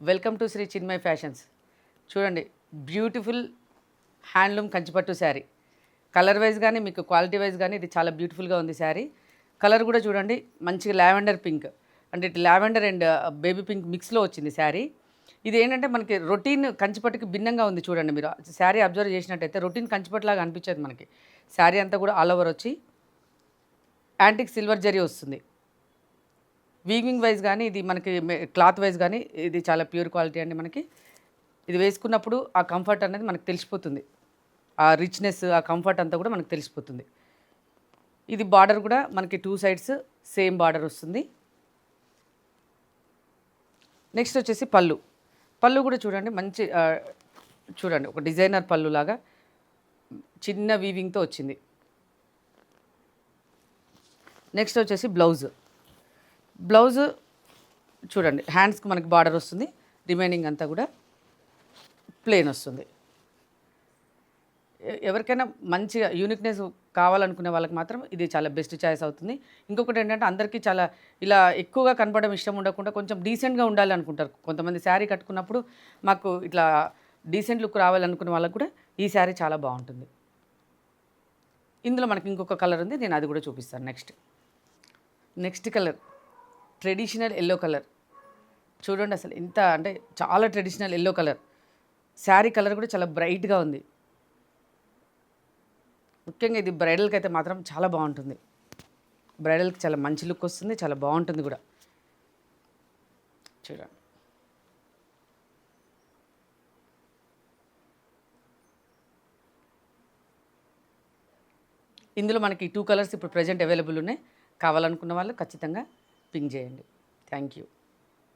Welcome to Shri Chinmay fashions. చూడండి, beautiful handloom కంచిపట్టు sari. Colour wise కానీ మీకు క్వాలిటీ వైజ్ కానీ ఇది చాలా బ్యూటిఫుల్గా ఉంది శారీ. కలర్ కూడా చూడండి, మంచిగా లావెండర్ పింక్ అంటే ఇటు లావెండర్ అండ్ బేబీ పింక్ మిక్స్లో వచ్చింది శారీ. ఇది ఏంటంటే మనకి రొటీన్ కంచిపట్టుకి భిన్నంగా ఉంది. చూడండి, మీరు శారీ అబ్జర్వ్ చేసినట్టయితే రొటీన్ కంచిపట్టులాగా అనిపించేది మనకి. శారీ అంతా కూడా ఆల్ ఓవర్ వచ్చి యాంటిక్ సిల్వర్ జరీ వస్తుంది. వీవింగ్ వైజ్ కానీ ఇది మనకి క్లాత్ వైజ్ కానీ ఇది చాలా ప్యూర్ క్వాలిటీ అండి. మనకి ఇది వేసుకున్నప్పుడు ఆ కంఫర్ట్ అనేది మనకు తెలిసిపోతుంది. ఆ రిచ్నెస్, ఆ కంఫర్ట్ అంతా కూడా మనకు తెలిసిపోతుంది. ఇది బార్డర్ కూడా మనకి 2 సైడ్స్ సేమ్ బార్డర్ వస్తుంది. నెక్స్ట్ వచ్చేసి పళ్ళు కూడా చూడండి, మంచి చూడండి ఒక డిజైనర్ పళ్ళు లాగా చిన్న వీవింగ్తో వచ్చింది. నెక్స్ట్ వచ్చేసి బ్లౌజ్ చూడండి, హ్యాండ్స్కి మనకి బార్డర్ వస్తుంది, రిమైనింగ్ అంతా కూడా ప్లెయిన్ వస్తుంది. ఎవరికైనా మంచిగా యూనిక్నెస్ కావాలనుకునే వాళ్ళకి మాత్రం ఇది చాలా బెస్ట్ చాయిస్ అవుతుంది. ఇంకొకటి ఏంటంటే అందరికీ చాలా ఇలా ఎక్కువగా కనపడడం ఇష్టం ఉండకుండా కొంచెం డీసెంట్గా ఉండాలి అనుకుంటారు. కొంతమంది శారీ కట్టుకున్నప్పుడు మాకు ఇట్లా డీసెంట్ లుక్ రావాలనుకునే వాళ్ళకి కూడా ఈ శారీ చాలా బాగుంటుంది. ఇందులో మనకి ఇంకొక కలర్ ఉంది, నేను అది కూడా చూపిస్తాను. Next colour traditional yellow colour. చూడండి, అసలు ఎంత అంటే చాలా traditional yellow colour. Sari colour కూడా చాలా బ్రైట్గా ఉంది. ముఖ్యంగా ఇది బ్రైడల్కి అయితే మాత్రం చాలా బాగుంటుంది. బ్రైడల్కి చాలా మంచి లుక్ వస్తుంది, చాలా బాగుంటుంది కూడా. చూడండి, ఇందులో మనకి 2 కలర్స్ ఇప్పుడు ప్రజెంట్ అవైలబుల్ ఉన్నాయి. కావాలనుకున్న వాళ్ళు ఖచ్చితంగా పింక్ చేయండి. Thank you.